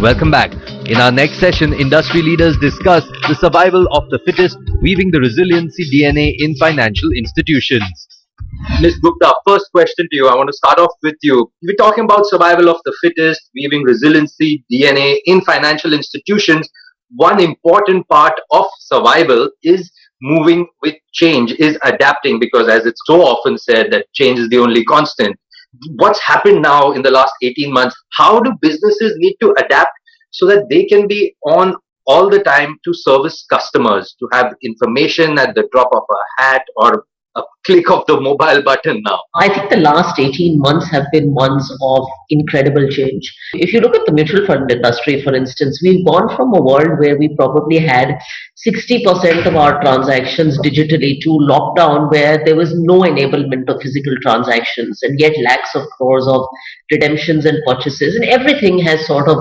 Welcome back. In our next session, industry leaders discuss the survival of the fittest, weaving the resiliency DNA in financial institutions. Ms. Gupta, first question to you. I want to start off with you. We're talking about survival of the fittest, weaving resiliency DNA in financial institutions. One important part of survival is moving with change, is adapting, because as it's so often said that change is the only constant. What's happened now in the last 18 months? How do businesses need to adapt so that they can be on all the time to service customers, to have information at the drop of a hat or a click of the mobile button now? I think the last 18 months have been months of incredible change. If you look at the mutual fund industry, for instance, we've gone from a world where we probably had 60% of our transactions digitally to lockdown where there was no enablement of physical transactions and yet lakhs of crores of redemptions and purchases, and everything has sort of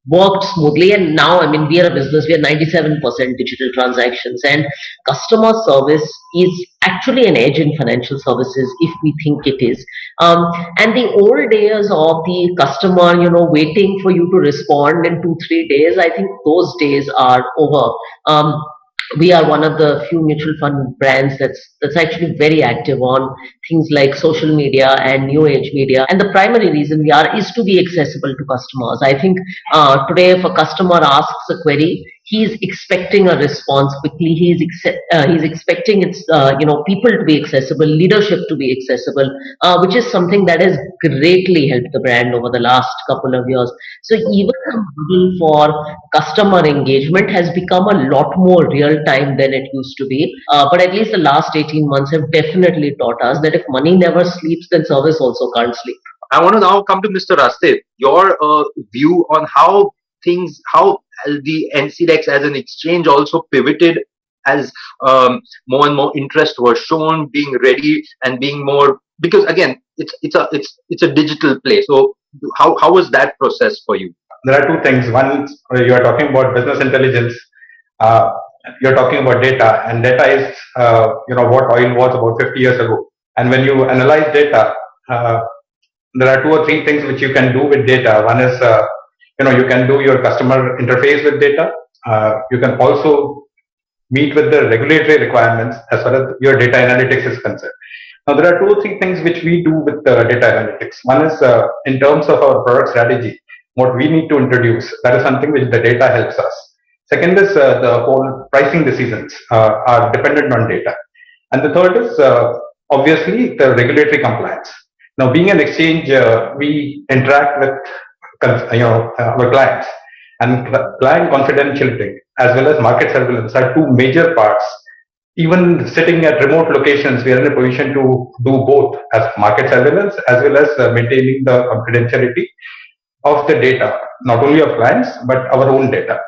worked smoothly. And now, I mean, we are a business, we are 97% digital transactions, and customer service is actually an edge in financial services if we think it is. And the old days of the customer, waiting for you to respond in 2 3 days, I think those days are over. We are one of the few mutual fund brands that's actually very active on things like social media and new age media, and the primary reason we are is to be accessible to customers. I think today if a customer asks a query, he's expecting a response quickly. He's expecting people to be accessible, leadership to be accessible, which is something that has greatly helped the brand over the last couple of years. So even the model for customer engagement has become a lot more real time than it used to be. But at least the last 18 months have definitely taught us that if money never sleeps, then service also can't sleep. I want to now come to Mr. Raste. Your view on how the NCDEX as an exchange also pivoted as more and more interest was shown, being ready and being more, because again it's a digital play. So how was that process for you? There are two things. One, you are talking about business intelligence. Uh, you're talking about data, and data is what oil was about 50 years ago. And when you analyze data, there are two or three things which you can do with data. One is you can do your customer interface with data. You can also meet with the regulatory requirements as far as your data analytics is concerned. Now, there are two or three things which we do with data analytics. One is in terms of our product strategy, what we need to introduce. That is something which the data helps us. Second is the whole pricing decisions are dependent on data. And the third is obviously the regulatory compliance. Now, being an exchange, we interact with our clients, and client confidentiality as well as market surveillance are two major parts. Even sitting at remote locations, we are in a position to do both as market surveillance as well as maintaining the confidentiality of the data, not only of clients, but our own data.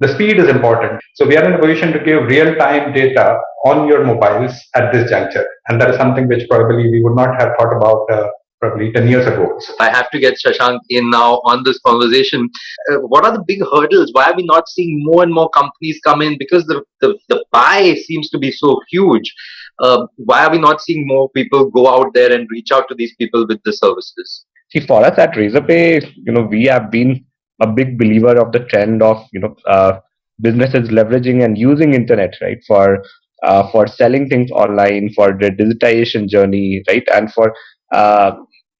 The speed is important. So we are in a position to give real-time data on your mobiles at this juncture. And that is something which probably we would not have thought about probably 10 years ago. So I have to get Shashank in now on this conversation. What are the big hurdles? Why are we not seeing more and more companies come in? Because the pie seems to be so huge. Why are we not seeing more people go out there and reach out to these people with the services? See, for us at Razorpay, we have been a big believer of the trend of businesses leveraging and using internet, right, for selling things online, for the digitization journey, right, and for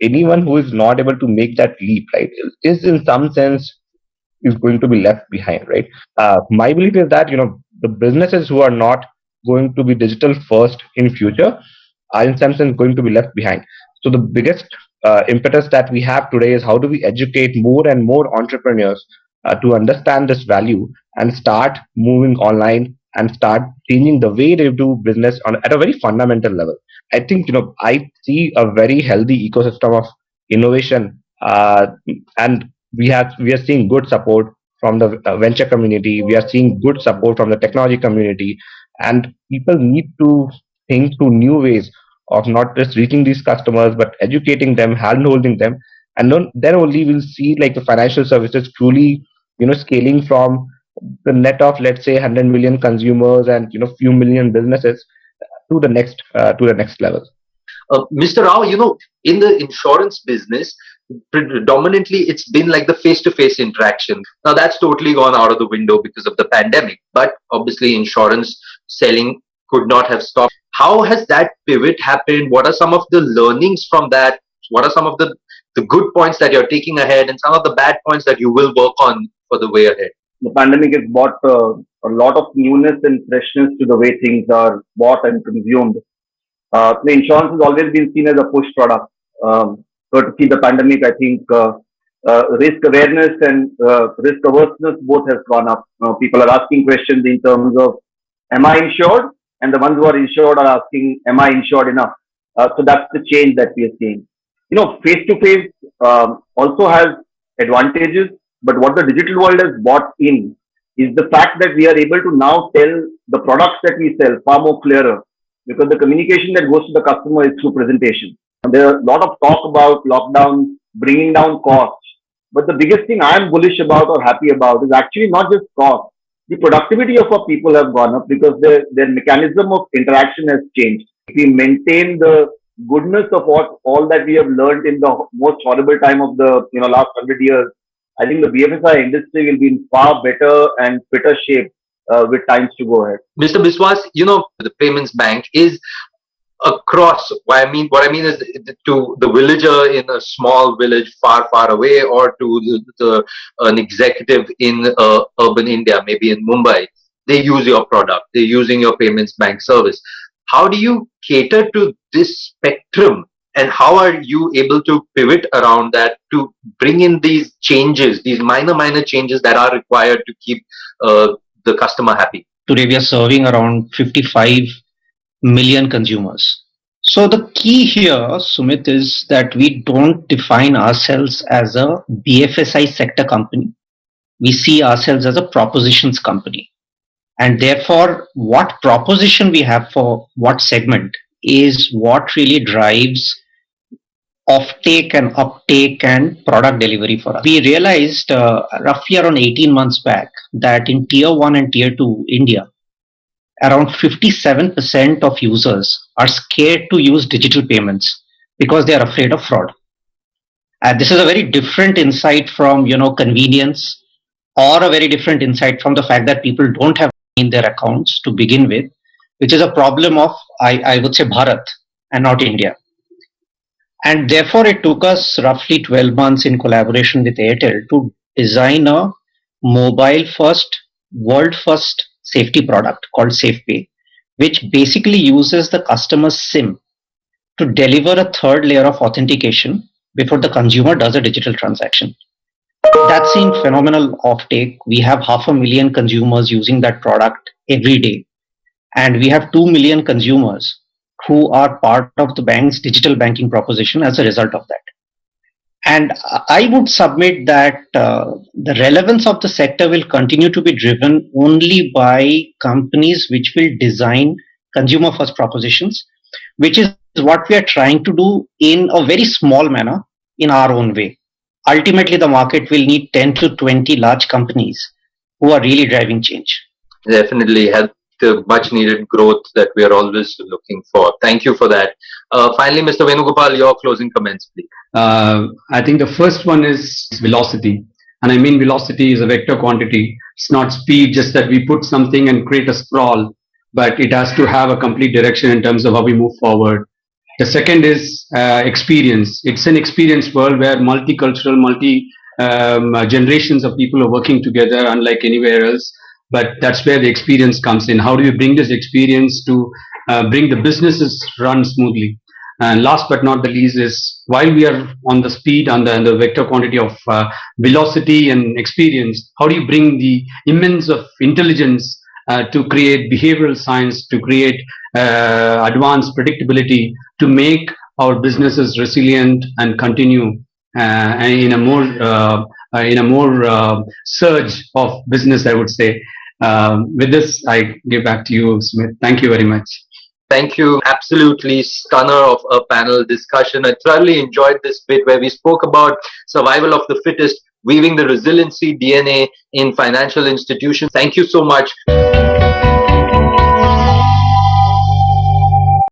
anyone who is not able to make that leap, right, is in some sense is going to be left behind, right. My belief is that the businesses who are not going to be digital first in future are in some sense going to be left behind. So the biggest impetus that we have today is how do we educate more and more entrepreneurs to understand this value and start moving online and start changing the way they do business at a very fundamental level. I think I see a very healthy ecosystem of innovation, and we are seeing good support from the venture community. We are seeing good support from the technology community, and people need to think through new ways of not just reaching these customers but educating them, hand holding them, and then only we'll see like the financial services truly scaling from the net of, let's say, 100 million consumers and few million businesses to the next level. Mr. Rao, in the insurance business, predominantly it's been like the face-to-face interaction. Now that's totally gone out of the window because of the pandemic. But obviously, insurance selling could not have stopped. How has that pivot happened? What are some of the learnings from that? What are some of the good points that you're taking ahead, and some of the bad points that you will work on for the way ahead? The pandemic has brought a lot of newness and freshness to the way things are bought and consumed. The insurance has always been seen as a push product. Courtesy the pandemic, I think risk awareness and risk averseness both has gone up. People are asking questions in terms of, am I insured? And the ones who are insured are asking, am I insured enough? So that's the change that we are seeing. Face to face also has advantages, but what the digital world has brought in is the fact that we are able to now tell the products that we sell far more clearer, because the communication that goes to the customer is through presentation. There are a lot of talk about lockdown bringing down costs, but the biggest thing I am bullish about or happy about is actually not just cost. The productivity of our people have gone up because their mechanism of interaction has changed. If we maintain the goodness of what all that we have learned in the most horrible time of the last 100 years, I think the BFSI industry will be in far better and fitter shape with times to go ahead. Mr. Biswas, the payments bank is across. What I mean is to the villager in a small village far, far away, or to an executive in urban India, maybe in Mumbai. They use your product. They're using your payments bank service. How do you cater to this spectrum? And how are you able to pivot around that to bring in these changes, these minor changes that are required to keep the customer happy? Today we are serving around 55 million consumers. So the key here, Sumit, is that we don't define ourselves as a BFSI sector company. We see ourselves as a propositions company. And therefore, what proposition we have for what segment is what really drives offtake and uptake and product delivery for us. We realized roughly around 18 months back that in tier 1 and tier 2 India, around 57% of users are scared to use digital payments because they are afraid of fraud. This is a very different insight from convenience, or a very different insight from the fact that people don't have money in their accounts to begin with, which is a problem of I would say Bharat and not India. And therefore, it took us roughly 12 months in collaboration with Airtel to design a mobile-first, world-first safety product called SafePay, which basically uses the customer's SIM to deliver a third layer of authentication before the consumer does a digital transaction. That's seen phenomenal offtake. We have 500,000 consumers using that product every day. And we have 2 million consumers who are part of the bank's digital banking proposition as a result of that. And I would submit that the relevance of the sector will continue to be driven only by companies which will design consumer first propositions, which is what we are trying to do in a very small manner in our own way. Ultimately, the market will need 10 to 20 large companies who are really driving change. Definitely help the much needed growth that we are always looking for. Thank you for that. Finally, Mr. Venugopal, your closing comments, please. I think the first one is velocity. And I mean, velocity is a vector quantity. It's not speed, just that we put something and create a sprawl, but it has to have a complete direction in terms of how we move forward. The second is experience. It's an experience world where multicultural, generations of people are working together, unlike anywhere else. But that's where the experience comes in. How do you bring this experience to bring the businesses run smoothly? And last but not the least is, while we are on the speed and the vector quantity of velocity and experience, how do you bring the immense of intelligence to create behavioral science, to create advanced predictability, to make our businesses resilient and continue in a more surge of business, I would say. With this, I give back to you, Smith. Thank you very much. Thank you. Absolutely stunner of a panel discussion. I thoroughly enjoyed this bit where we spoke about survival of the fittest, weaving the resiliency DNA in financial institutions. Thank you so much.